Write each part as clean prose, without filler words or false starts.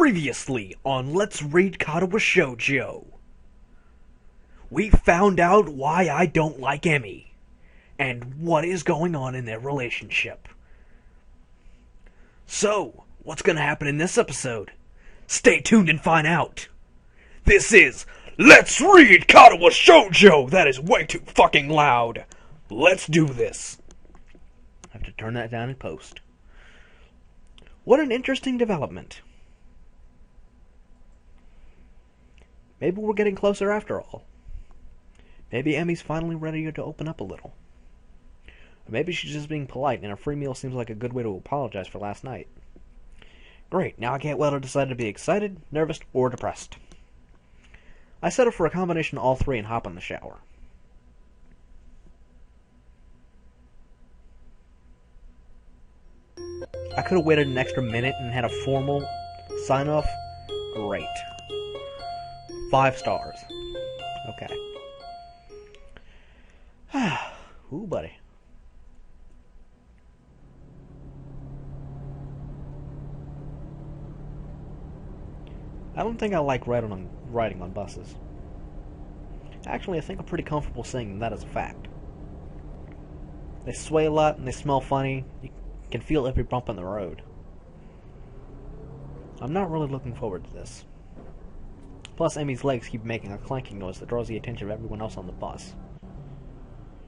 Previously on Let's Read Katawa Shoujo, we found out why I don't like Emmy, and what is going on in their relationship. So, what's gonna happen in this episode? Stay tuned and find out. This is Let's Read Katawa Shoujo! That is way too fucking loud. Let's do this. I have to turn that down in post. What an interesting development. Maybe we're getting closer after all. Maybe Emmy's finally ready to open up a little. Or maybe she's just being polite and a free meal seems like a good way to apologize for last night. Great, now I can't wait to decide to be excited, nervous, or depressed. I settle for a combination of all three and hop in the shower. I could have waited an extra minute and had a formal sign-off. Great. 5 stars. Okay. Ooh, buddy. I don't think I like riding on buses. Actually, I think I'm pretty comfortable saying that as a fact. They sway a lot and they smell funny. You can feel every bump on the road. I'm not really looking forward to this. Plus, Emmy's legs keep making a clanking noise that draws the attention of everyone else on the bus.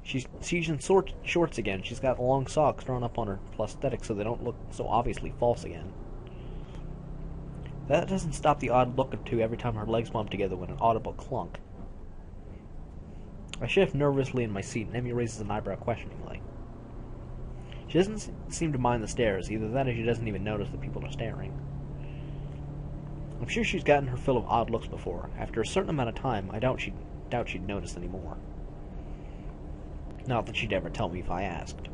She's in shorts again. She's got long socks drawn up on her prosthetics so they don't look so obviously false again. That doesn't stop the odd look or two every time her legs bump together with an audible clunk. I shift nervously in my seat and Emmy raises an eyebrow questioningly. She doesn't seem to mind the stares, either that or she doesn't even notice that people are staring. I'm sure she's gotten her fill of odd looks before. After a certain amount of time, I doubt she'd notice anymore. Not that she'd ever tell me if I asked.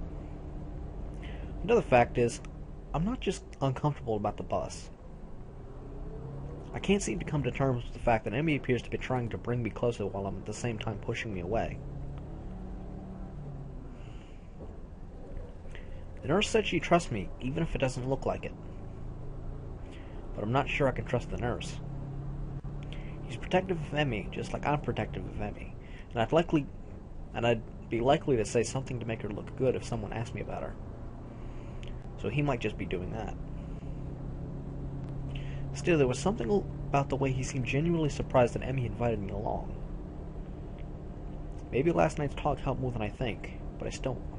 Another fact is, I'm not just uncomfortable about the bus. I can't seem to come to terms with the fact that Emmy appears to be trying to bring me closer while I'm at the same time pushing me away. The nurse said she trusts me, even if it doesn't look like it. But I'm not sure I can trust the nurse. He's protective of Emmy, just like I'm protective of Emmy, and I'd be likely to say something to make her look good if someone asked me about her. So he might just be doing that. Still, there was something about the way he seemed genuinely surprised that Emmy invited me along. Maybe last night's talk helped more than I think, but I'm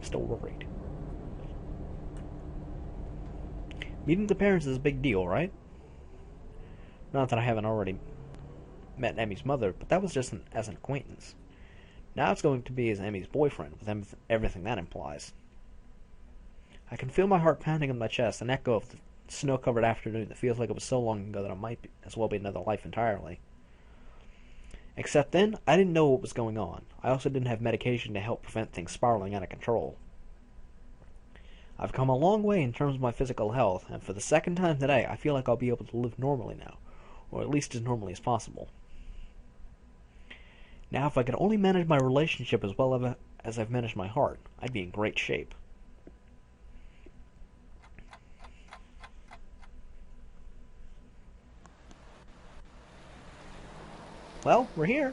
still worried. Meeting the parents is a big deal, right? Not that I haven't already met Emmy's mother, but that was just as an acquaintance. Now it's going to be as Emmy's boyfriend, with everything that implies. I can feel my heart pounding in my chest, an echo of the snow-covered afternoon that feels like it was so long ago that it might as well be another life entirely. Except then, I didn't know what was going on. I also didn't have medication to help prevent things spiraling out of control. I've come a long way in terms of my physical health, and for the second time today, I feel like I'll be able to live normally now, or at least as normally as possible. Now, if I could only manage my relationship as well as I've managed my heart, I'd be in great shape. Well, we're here.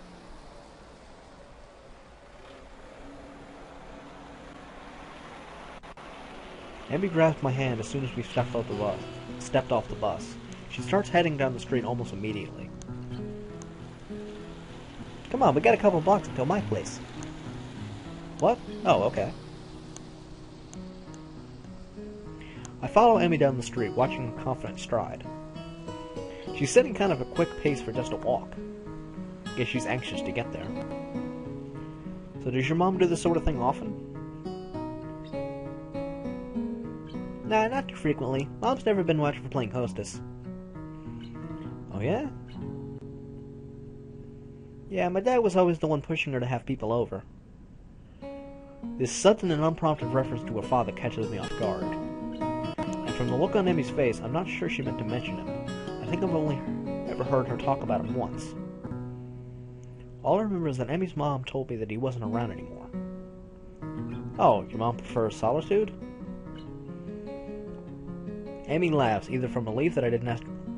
Emmy grabs my hand as soon as we stepped off the bus. She starts heading down the street almost immediately. Come on, we got a couple blocks until my place. What? Oh, okay. I follow Emmy down the street, watching her confident stride. She's setting kind of a quick pace for just a walk. Guess she's anxious to get there. So does your mom do this sort of thing often? Nah, not too frequently. Mom's never been much for playing hostess. Oh yeah? Yeah, my dad was always the one pushing her to have people over. This sudden and unprompted reference to her father catches me off guard. And from the look on Emmy's face, I'm not sure she meant to mention him. I think I've only ever heard her talk about him once. All I remember is that Emmy's mom told me that he wasn't around anymore. Oh, your mom prefers solitude? Emmy laughs, either from relief that I didn't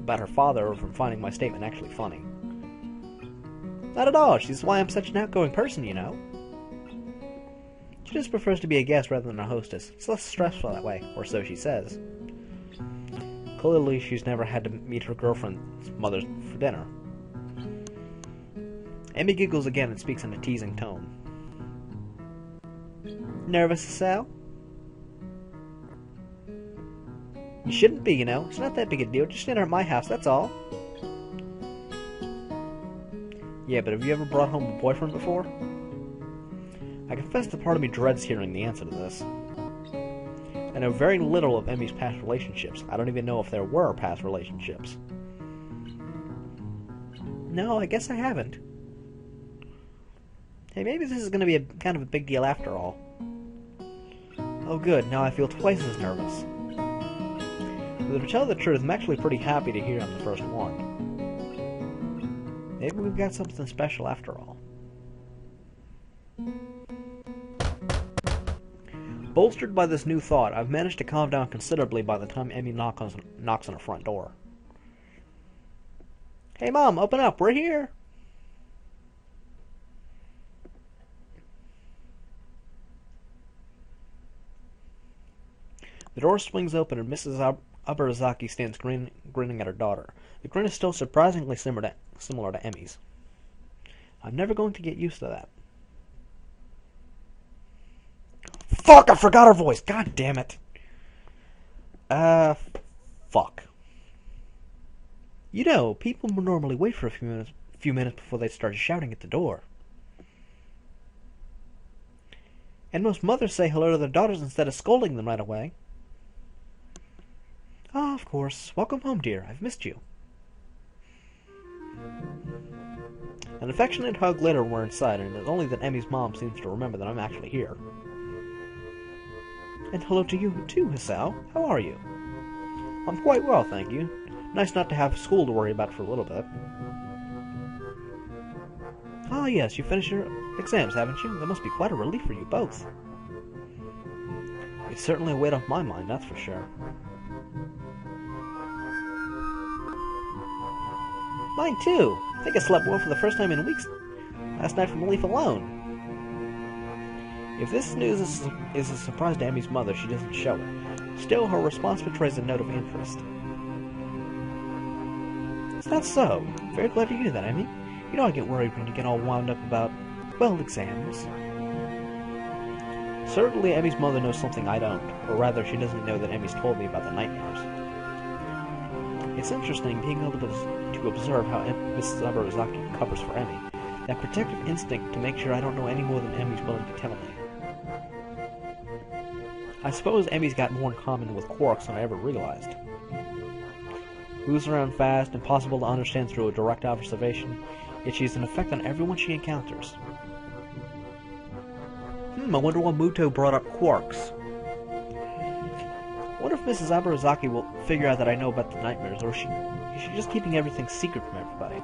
about her father or from finding my statement actually funny. Not at all. She's why I'm such an outgoing person, you know. She just prefers to be a guest rather than a hostess. It's less stressful that way, or so she says. Clearly, she's never had to meet her girlfriend's mother for dinner. Emmy giggles again and speaks in a teasing tone. Nervous, Sal? You shouldn't be, you know. It's not that big a deal. Just dinner at my house, that's all. Yeah, but have you ever brought home a boyfriend before? I confess that part of me dreads hearing the answer to this. I know very little of Emmy's past relationships. I don't even know if there were past relationships. No, I guess I haven't. Hey, maybe this is going to be kind of a big deal after all. Oh good, now I feel twice as nervous. But to tell the truth, I'm actually pretty happy to hear I'm the first one. Maybe we've got something special after all. Bolstered by this new thought, I've managed to calm down considerably by the time Emmy knocks on her front door. Hey Mom, open up, we're here! The door swings open and Mrs. Abarazaki stands grinning at her daughter. The grin is still surprisingly similar to Emmy's. I'm never going to get used to that. Fuck, I forgot her voice! God damn it! Fuck. You know, people would normally wait for a few minutes before they start shouting at the door. And most mothers say hello to their daughters instead of scolding them right away. Ah, of course. Welcome home, dear. I've missed you. An affectionate hug later we're inside, and it's only that Emmy's mom seems to remember that I'm actually here. And hello to you, too, Hisao. How are you? I'm quite well, thank you. Nice not to have school to worry about for a little bit. Ah, yes, you finished your exams, haven't you? That must be quite a relief for you both. It's certainly a weight off my mind, that's for sure. Mine too. I think I slept well for the first time in weeks last night from relief alone. If this news is a surprise to Emmy's mother, she doesn't show it. Still, her response betrays a note of interest. Is that so? Very glad to hear that, Emmy. You know I get worried when you get all wound up about, well, exams. Certainly Emmy's mother knows something I don't, or rather she doesn't know that Emmy's told me about the nightmares. It's interesting being able to observe how Mrs. Abarazaki covers for Emmy, that protective instinct to make sure I don't know any more than Emmy's willing to tell me. I suppose Emmy's got more in common with Quarks than I ever realized. Moves around fast, impossible to understand through a direct observation, yet she's an effect on everyone she encounters. I wonder why Muto brought up Quarks. I wonder if Mrs. Abarazaki will figure out that I know about the nightmares, or is she just keeping everything secret from everybody?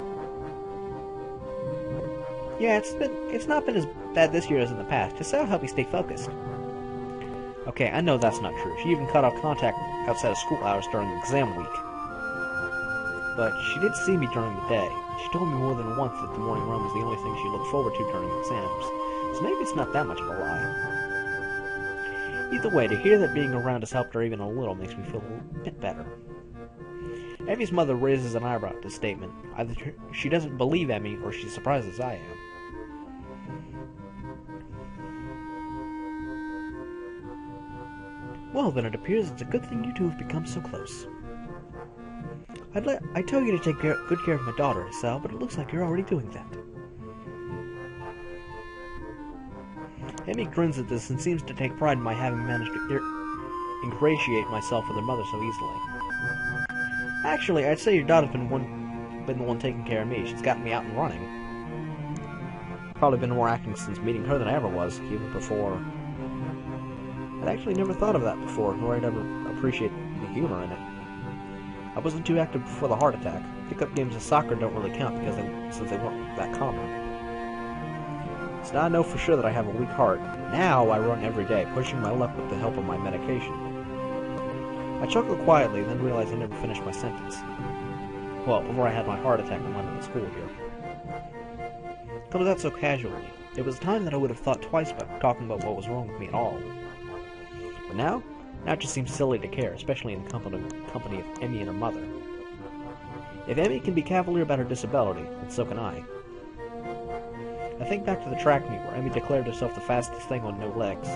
Yeah, it's not been as bad this year as in the past. Just that'll help me stay focused. Okay, I know that's not true. She even cut off contact outside of school hours during exam week. But she did see me during the day. She told me more than once that the morning run was the only thing she looked forward to during exams. So maybe it's not that much of a lie. Either way, to hear that being around has helped her even a little makes me feel a bit better. Emmy's mother raises an eyebrow at this statement. Either she doesn't believe Emmy, or she's surprised as I am. Well, then it appears it's a good thing you two have become so close. I tell you to take good care of my daughter, Sal, but it looks like you're already doing that. Emmy grins at this and seems to take pride in my having managed to ingratiate myself with her mother so easily. Actually, I'd say your daughter's been the one taking care of me. She's gotten me out and running. Probably been more acting since meeting her than I ever was, even before. I'd actually never thought of that before, nor I'd ever appreciate the humor in it. I wasn't too active before the heart attack. Pickup games of soccer don't really count since they weren't that common. So now I know for sure that I have a weak heart. Now I run every day, pushing my luck with the help of my medication. I chuckle quietly, then realize I never finished my sentence. Well, before I had my heart attack and went to the school here. Comes out so casually. It was a time that I would have thought twice about talking about what was wrong with me at all. But now it just seems silly to care, especially in the company of Emmy and her mother. If Emmy can be cavalier about her disability, then so can I. I think back to the track meet where Emmy declared herself the fastest thing on no legs.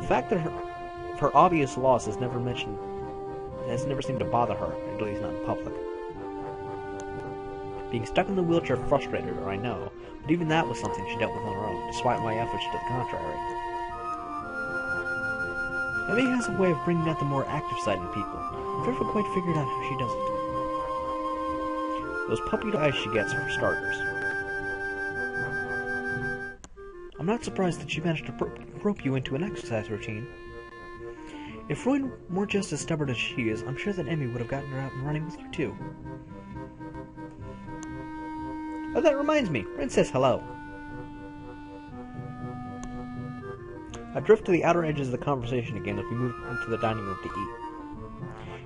The fact that her obvious loss has never seemed to bother her, at least not in public. Being stuck in the wheelchair frustrated her, I know, but even that was something she dealt with on her own, despite my efforts to the contrary. Emmy has a way of bringing out the more active side in people. I've never quite figured out how she does it. Those puppy eyes she gets, for starters. I'm not surprised that she managed to rope you into an exercise routine. If Ruin weren't just as stubborn as she is, I'm sure that Emmy would have gotten her out and running with you too. Oh, that reminds me, Ren says hello. I drift to the outer edges of the conversation again as we move into the dining room to eat.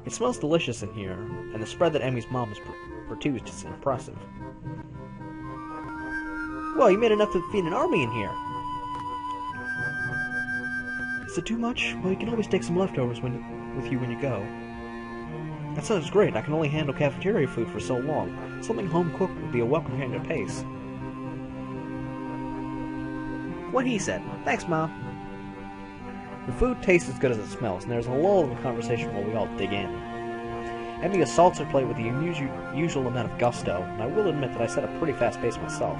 It smells delicious in here, and the spread that Emmy's mom has produced is impressive. Well, you made enough to feed an army in here. Is it too much? Well, you can always take some leftovers with you when you go. That sounds great. I can only handle cafeteria food for so long. Something home-cooked would be a welcome change of pace. What he said. Thanks, Mom. The food tastes as good as it smells, and there's a lull in the conversation while we all dig in. Emmy assaults her plate with the unusual amount of gusto, and I will admit that I set a pretty fast pace myself.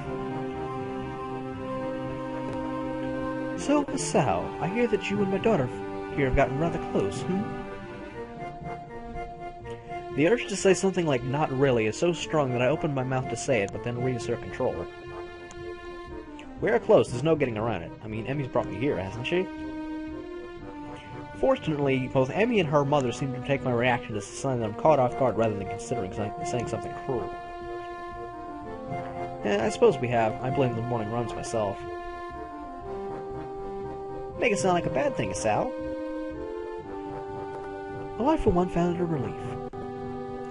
So, Sal, I hear that you and my daughter here have gotten rather close, The urge to say something like "not really" is so strong that I opened my mouth to say it, but then reassert control. We are close, there's no getting around it. I mean, Emmy's brought me here, hasn't she? Fortunately, both Emmy and her mother seem to take my reaction as a sign that I'm caught off guard rather than considering saying something cruel. I suppose we have. I blame the morning runs myself. Make it sound like a bad thing, Sal. Well, I for one found it a relief.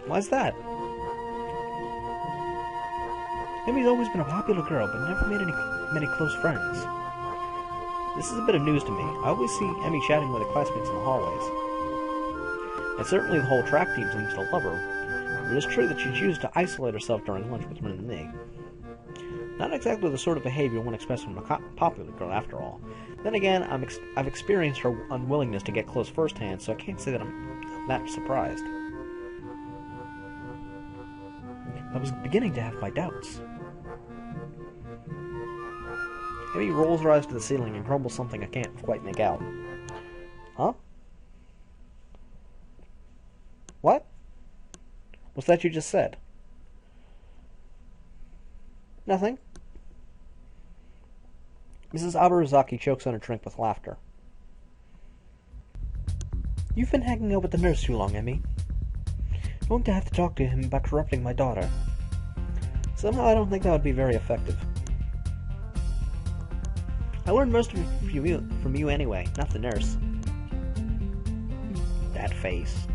Why's that? Emmy's always been a popular girl, but never made many close friends. This is a bit of news to me. I always see Emmy chatting with her classmates in the hallways. And certainly the whole track team seems to love her. But it is true that she chooses to isolate herself during lunch with Ren and me. Not exactly the sort of behavior one expects from a popular girl, after all. Then again, I've experienced her unwillingness to get close firsthand, so I can't say that I'm that surprised. I was beginning to have my doubts. Emmy rolls her eyes to the ceiling and grumbles something I can't quite make out. Huh? What? What's that you just said? Nothing. Mrs. Aberozaki chokes on her drink with laughter. You've been hanging out with the nurse too long, Emmy. I'm going to have to talk to him about corrupting my daughter. Somehow I don't think that would be very effective. I learned most of it from you anyway, not the nurse. That face.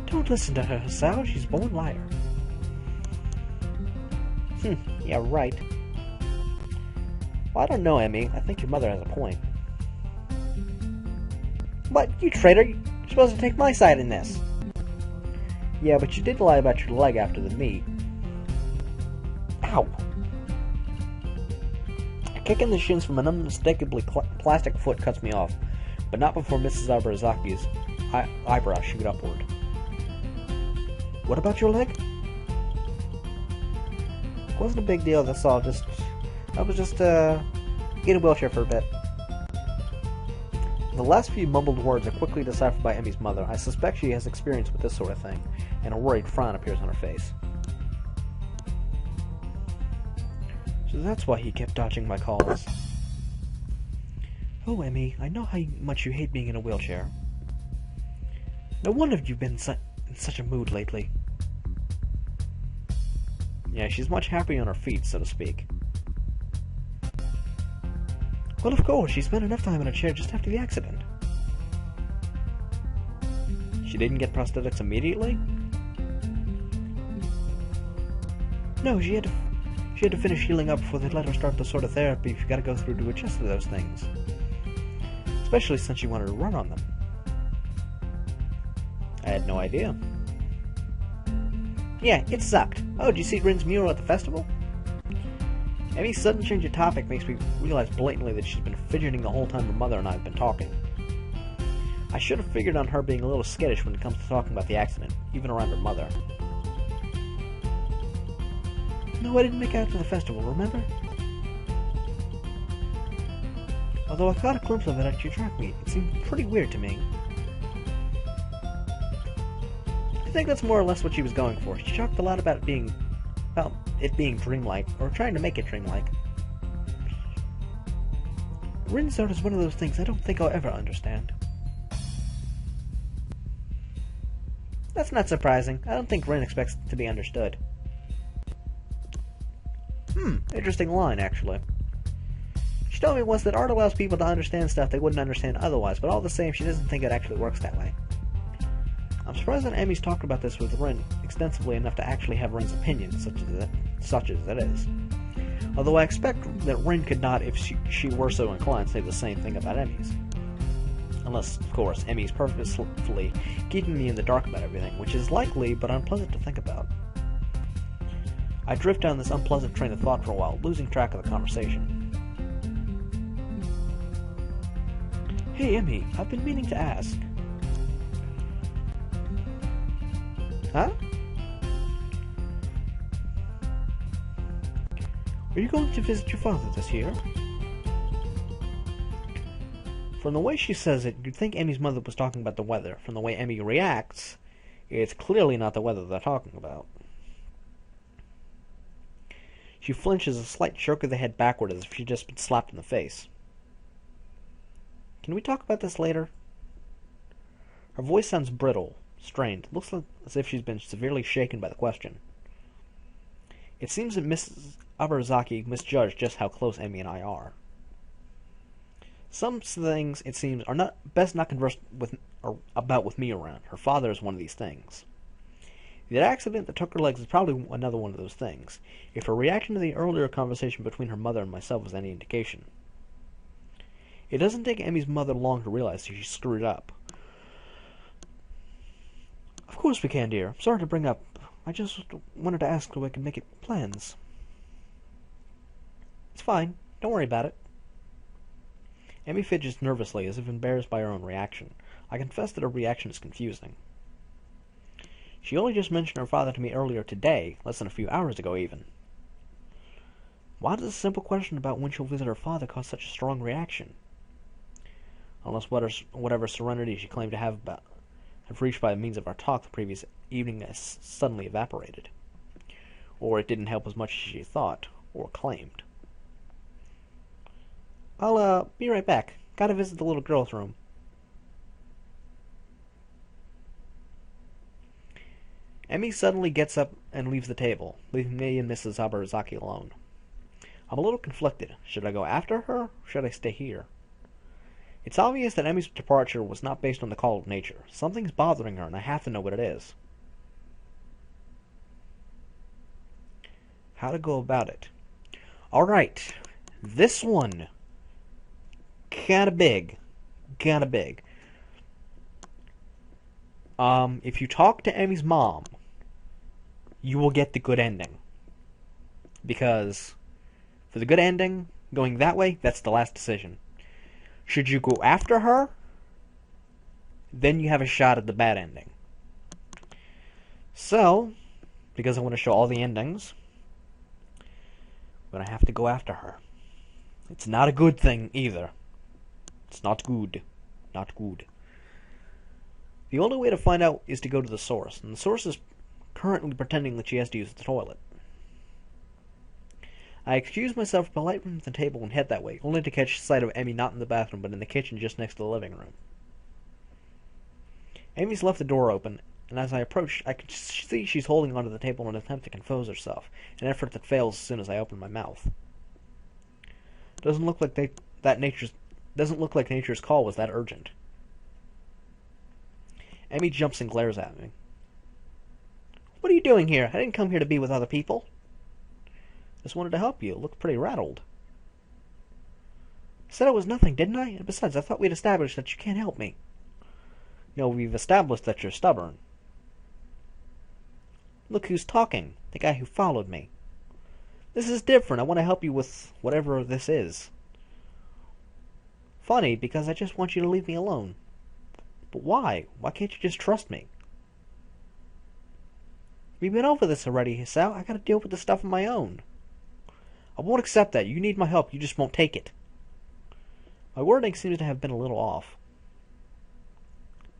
Don't listen to her, Sal. She's a born liar. Yeah, right. Well, I don't know, Emmy. I think your mother has a point. What? You traitor! You're supposed to take my side in this. Yeah, but you did lie about your leg after the meet. Ow! A kick in the shins from an unmistakably plastic foot cuts me off, but not before Mrs. Aberozaki's eyebrows shoot upward. What about your leg? It wasn't a big deal, that's all. I was just, in a wheelchair for a bit. The last few mumbled words are quickly deciphered by Emmy's mother. I suspect she has experience with this sort of thing, and a worried frown appears on her face. So that's why he kept dodging my calls. Oh, Emmy, I know how much you hate being in a wheelchair. No wonder you've been in such a mood lately. Yeah, she's much happier on her feet, so to speak. Well, of course, she spent enough time in a chair just after the accident. She didn't get prosthetics immediately? No, she had to finish healing up before they let her start the sort of therapy she got to go through to adjust to those things. Especially since she wanted to run on them. I had no idea. Yeah, it sucked. Oh, did you see Ren's mural at the festival? Any sudden change of topic makes me realize blatantly that she's been fidgeting the whole time her mother and I have been talking. I should have figured on her being a little skittish when it comes to talking about the accident, even around her mother. No, I didn't make it out to the festival, remember? Although I caught a glimpse of it at your track meet, it seemed pretty weird to me. I think that's more or less what she was going for. She talked a lot about it being dreamlike, or trying to make it dreamlike. Ren's art is one of those things I don't think I'll ever understand. That's not surprising. I don't think Ren expects it to be understood. Interesting line, actually. She told me once that art allows people to understand stuff they wouldn't understand otherwise, but all the same, she doesn't think it actually works that way. I'm surprised that Emmy's talked about this with Ren extensively enough to actually have Ren's opinion, such as it is. Although I expect that Ren could not, if she were so inclined, say the same thing about Emmy's. Unless, of course, Emmy's purposefully keeping me in the dark about everything, which is likely, but unpleasant to think about. I drift down this unpleasant train of thought for a while, losing track of the conversation. Hey, Emmy, I've been meaning to ask. Huh? Are you going to visit your father this year? From the way she says it, you'd think Emmy's mother was talking about the weather. From the way Emmy reacts, it's clearly not the weather they're talking about. She flinches, a slight jerk of the head backward as if she'd just been slapped in the face. Can we talk about this later? Her voice sounds brittle, strained. Looks as if she's been severely shaken by the question. It seems that Mrs. Abarazaki misjudged just how close Emmy and I are. Some things, it seems, are best not conversed about with me around. Her father is one of these things. The accident that took her legs is probably another one of those things, if her reaction to the earlier conversation between her mother and myself was any indication. It doesn't take Emmy's mother long to realize that she screwed up. Of course we can, dear. Sorry to bring up. I just wanted to ask so I can make it plans. It's fine. Don't worry about it. Emmy fidgets nervously, as if embarrassed by her own reaction. I confess that her reaction is confusing. She only just mentioned her father to me earlier today, less than a few hours ago even. Why does a simple question about when she'll visit her father cause such a strong reaction? Unless whatever serenity she claimed to have reached by means of our talk the previous evening has suddenly evaporated. Or it didn't help as much as she thought, or claimed. I'll, be right back. Gotta visit the little girl's room. Emmy suddenly gets up and leaves the table, leaving me and Mrs. Abarazaki alone. I'm a little conflicted. Should I go after her, or should I stay here? It's obvious that Emmy's departure was not based on the call of nature. Something's bothering her, and I have to know what it is. How to go about it. Alright. This one. Kinda big. If you talk to Emmy's mom, you will get the good ending. Because for the good ending, going that way, that's the last decision. Should you go after her, then you have a shot at the bad ending. So, because I want to show all the endings, I'm going to have to go after her. It's not a good thing either. It's not good. Not good. The only way to find out is to go to the source, and the source is currently pretending that she has to use the toilet. I excuse myself politely from the table and head that way, only to catch sight of Emmy not in the bathroom, but in the kitchen just next to the living room. Emmy's left the door open, and as I approach, I can see she's holding onto the table in an attempt to compose herself, an effort that fails as soon as I open my mouth. Doesn't look like nature's call was that urgent. Emmy jumps and glares at me. What are you doing here? I didn't come here to be with other people. Just wanted to help you. Looked pretty rattled. I said it was nothing, didn't I? And besides, I thought we'd established that you can't help me. We've established that you're stubborn. Look who's talking. The guy who followed me. This is different. I want to help you with whatever this is. Funny, because I just want you to leave me alone. But why? Why can't you just trust me? We've been over this already, Sal. I gotta deal with this stuff on my own. I won't accept that. You need my help. You just won't take it. My wording seems to have been a little off.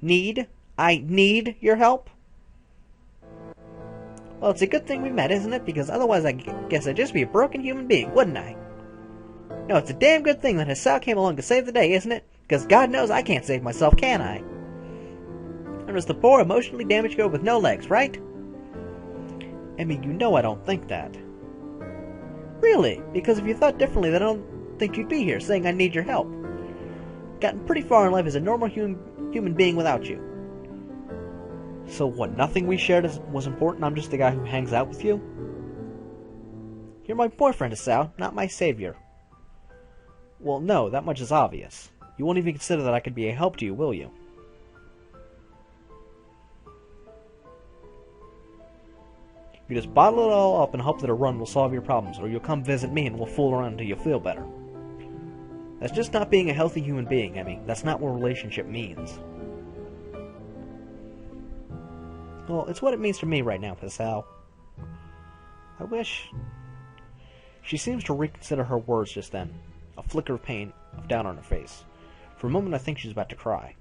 Need? I need your help? Well, it's a good thing we met, isn't it? Because otherwise I guess I'd just be a broken human being, wouldn't I? No, it's a damn good thing that Hisao came along to save the day, isn't it? Because God knows I can't save myself, can I? I'm just a poor, emotionally damaged girl with no legs, right? Emmy, you know I don't think that. Really? Because if you thought differently, then I don't think you'd be here, saying I need your help. Gotten pretty far in life as a normal human being without you. So what, nothing we shared was important? I'm just the guy who hangs out with you? You're my boyfriend, Hisao, not my savior. Well, no, that much is obvious. You won't even consider that I could be a help to you, will you? You just bottle it all up and hope that a run will solve your problems, or you'll come visit me and we'll fool around until you feel better. That's just not being a healthy human being, Emmy. That's not what a relationship means. Well, it's what it means for me right now, Hisao. I wish... She seems to reconsider her words just then. A flicker of pain down on her face. For a moment I think she's about to cry.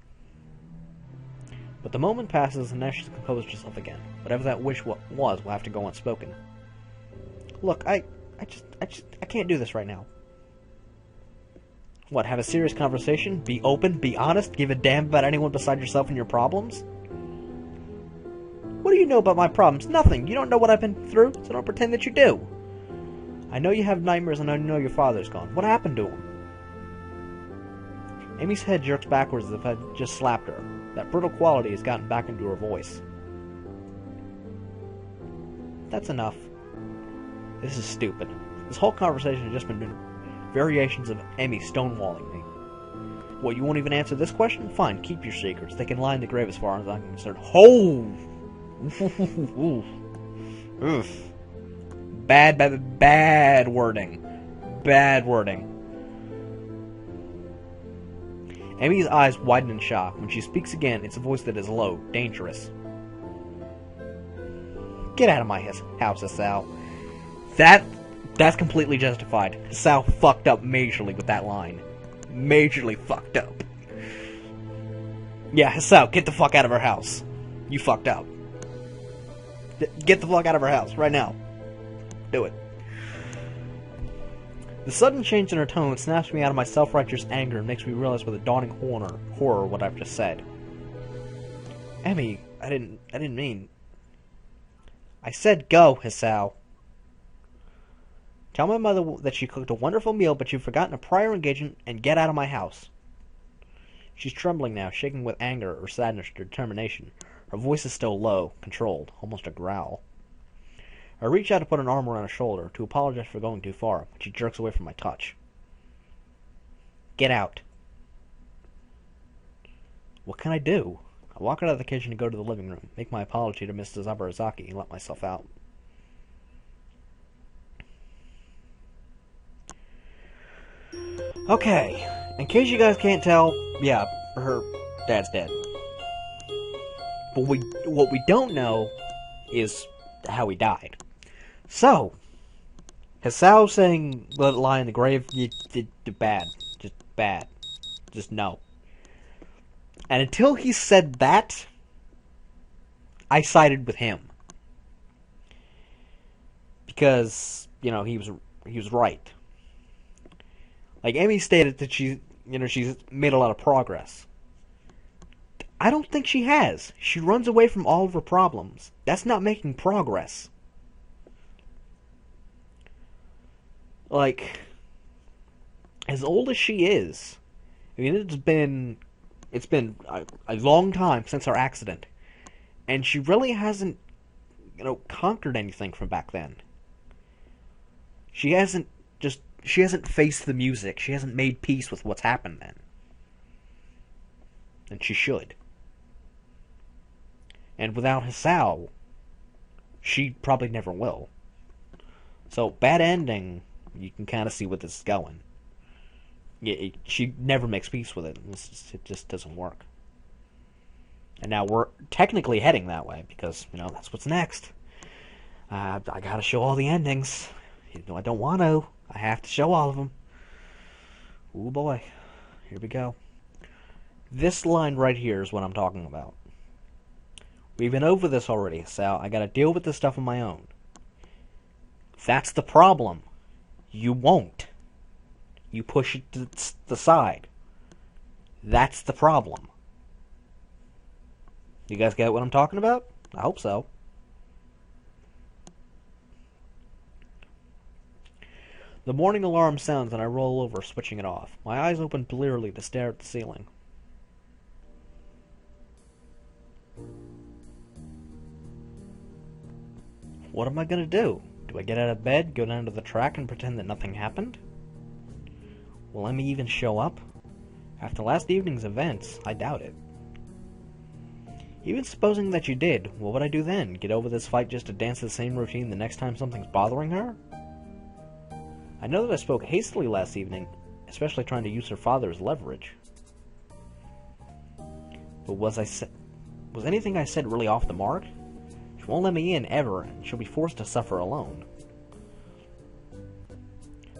But the moment passes and now she's composed herself again. Whatever that wish was will have to go unspoken. Look, I can't do this right now. What, have a serious conversation? Be open? Be honest? Give a damn about anyone beside yourself and your problems? What do you know about my problems? Nothing. You don't know what I've been through, so don't pretend that you do. I know you have nightmares and I know your father's gone. What happened to him? Amy's head jerks backwards as if I had just slapped her. That brittle quality has gotten back into her voice. That's enough. This is stupid. This whole conversation has just been variations of Emmy stonewalling me. What, you won't even answer this question? Fine, keep your secrets. They can lie in the grave as far as I'm concerned. Oh! Oof. Bad wording. Bad wording. Emmy's eyes widen in shock. When she speaks again, it's a voice that is low, dangerous. Get out of my house, Hisao. That's completely justified. Hisao fucked up majorly with that line. Majorly fucked up. Yeah, Hisao, get the fuck out of her house. You fucked up. Get the fuck out of her house, right now. Do it. The sudden change in her tone snaps me out of my self-righteous anger and makes me realize with a dawning horror what I've just said. Emmy, I didn't mean... I said go, Hisao. Tell my mother that she cooked a wonderful meal, but you've forgotten a prior engagement, and get out of my house. She's trembling now, shaking with anger or sadness or determination. Her voice is still low, controlled, almost a growl. I reach out to put an arm around her shoulder, to apologize for going too far, but she jerks away from my touch. Get out. What can I do? I walk out of the kitchen and go to the living room, make my apology to Mrs. Abarazaki, and let myself out. Okay, in case you guys can't tell, yeah, her dad's dead. But what we don't know is how he died. So, Hisao saying let it lie in the grave, bad. Just bad. Just no. And until he said that, I sided with him. Because, he was right. Like, Amy stated that she's made a lot of progress. I don't think she has. She runs away from all of her problems. That's not making progress. Like, as old as she is, I mean, it's been a long time since her accident, and she really hasn't, conquered anything from back then. She hasn't faced the music. She hasn't made peace with what's happened then. And she should. And without Hisao, she probably never will. So, bad ending, you can kind of see where this is going. She never makes peace with it. It just doesn't work. And now we're technically heading that way, because, that's what's next. I gotta show all the endings. Even though I don't want to, I have to show all of them. Ooh boy. Here we go. This line right here is what I'm talking about. We've been over this already, Sal. I gotta deal with this stuff on my own. That's the problem. You won't. You push it to the side. That's the problem. You guys get what I'm talking about? I hope so. The morning alarm sounds and I roll over, switching it off. My eyes open blearily to stare at the ceiling. What am I gonna do? Do I get out of bed, go down to the track, and pretend that nothing happened? Will Emmy even show up? After last evening's events, I doubt it. Even supposing that you did, what would I do then? Get over this fight just to dance the same routine the next time something's bothering her? I know that I spoke hastily last evening, especially trying to use her father as leverage. But was anything I said really off the mark? She won't let me in ever, and she'll be forced to suffer alone.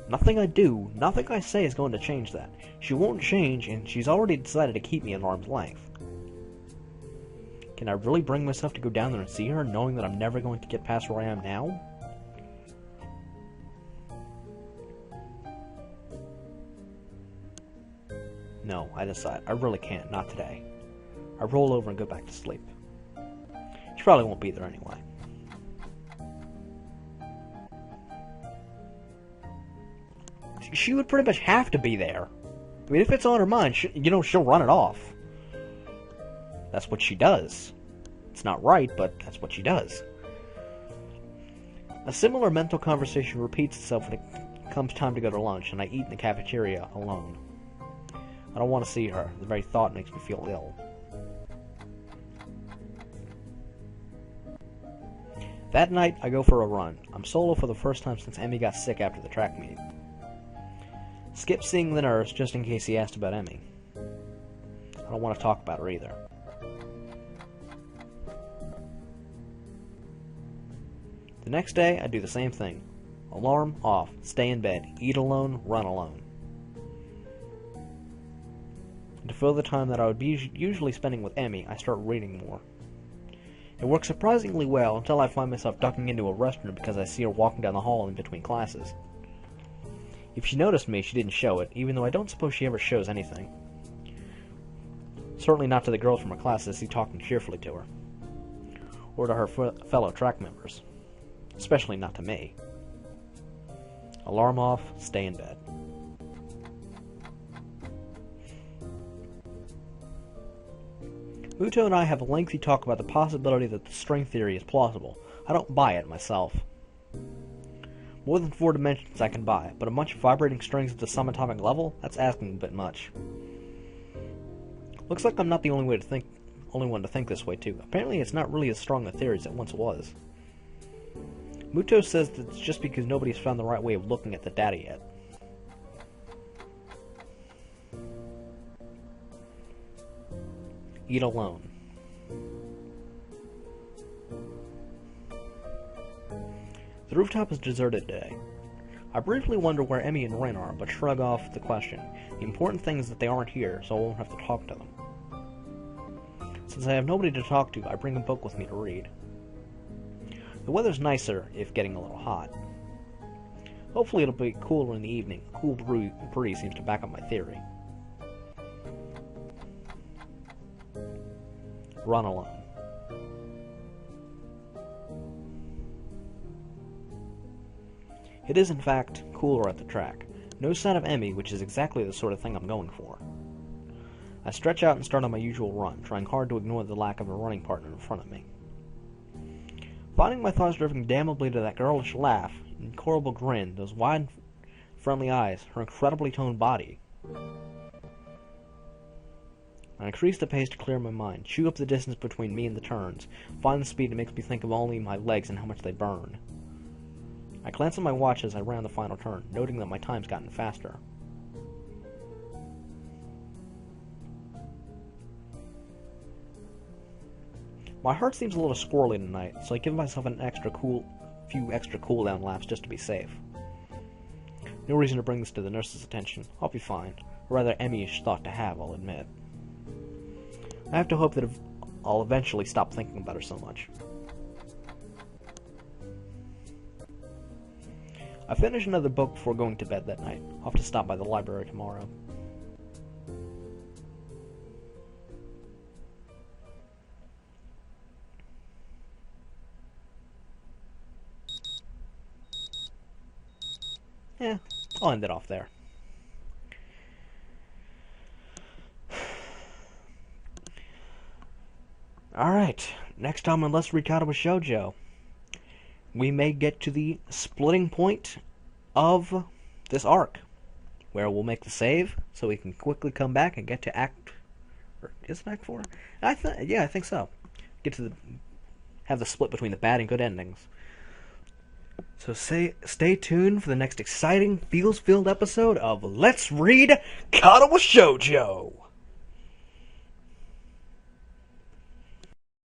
Nothing I do, nothing I say is going to change that. She won't change, and she's already decided to keep me at arm's length. Can I really bring myself to go down there and see her, knowing that I'm never going to get past where I am now? No, I decide. I really can't. Not today. I roll over and go back to sleep. She probably won't be there anyway. She would pretty much have to be there. I mean, if it's on her mind, she'll run it off. That's what she does. It's not right, but that's what she does. A similar mental conversation repeats itself when it comes time to go to lunch, and I eat in the cafeteria alone. I don't want to see her. The very thought makes me feel ill. That night, I go for a run. I'm solo for the first time since Emmy got sick after the track meet. Skip seeing the nurse, just in case he asked about Emmy. I don't want to talk about her either. The next day, I do the same thing. Alarm off, stay in bed, eat alone, run alone. To fill the time that I would be usually spending with Emmy, I start reading more. It works surprisingly well until I find myself ducking into a restroom because I see her walking down the hall in between classes. If she noticed me, she didn't show it, even though I don't suppose she ever shows anything. Certainly not to the girls from her class I see talking cheerfully to her. Or to her fellow track members. Especially not to me. Alarm off, stay in bed. Muto and I have a lengthy talk about the possibility that the string theory is plausible. I don't buy it myself. More than 4 dimensions I can buy, but a bunch of vibrating strings at the subatomic level? That's asking a bit much. Looks like I'm not the only one to think this way too. Apparently it's not really as strong a theory as it once was. Muto says that it's just because nobody's found the right way of looking at the data yet. Eat alone. The rooftop is deserted today. I briefly wonder where Emmy and Ren are, but shrug off the question. The important thing is that they aren't here, so I won't have to talk to them. Since I have nobody to talk to, I bring a book with me to read. The weather's nicer, if getting a little hot. Hopefully it'll be cooler in the evening. A cool breeze seems to back up my theory. Run alone. It is, in fact, cooler at the track. No sign of Emmy, which is exactly the sort of thing I'm going for. I stretch out and start on my usual run, trying hard to ignore the lack of a running partner in front of me. Finding my thoughts drifting damnably to that girlish laugh, incredible grin, those wide, friendly eyes, her incredibly toned body. I increase the pace to clear my mind, chew up the distance between me and the turns, find the speed that makes me think of only my legs and how much they burn. I glance at my watch as I round the final turn, noting that my time's gotten faster. My heart seems a little squirrely tonight, so I give myself few extra cooldown laps just to be safe. No reason to bring this to the nurse's attention. I'll be fine. Or rather, Emmy-ish thought to have, I'll admit. I have to hope that I'll eventually stop thinking about her so much. I finished another book before going to bed that night. I'll have to stop by the library tomorrow. Yeah, I'll end it off there. Alright, next time on Let's Read Katawa Shoujo, we may get to the splitting point of this arc, where we'll make the save, so we can quickly come back and get to is it Act 4? Yeah, I think so. Have the split between the bad and good endings. So stay tuned for the next exciting, feels-filled episode of Let's Read Katawa Shoujo!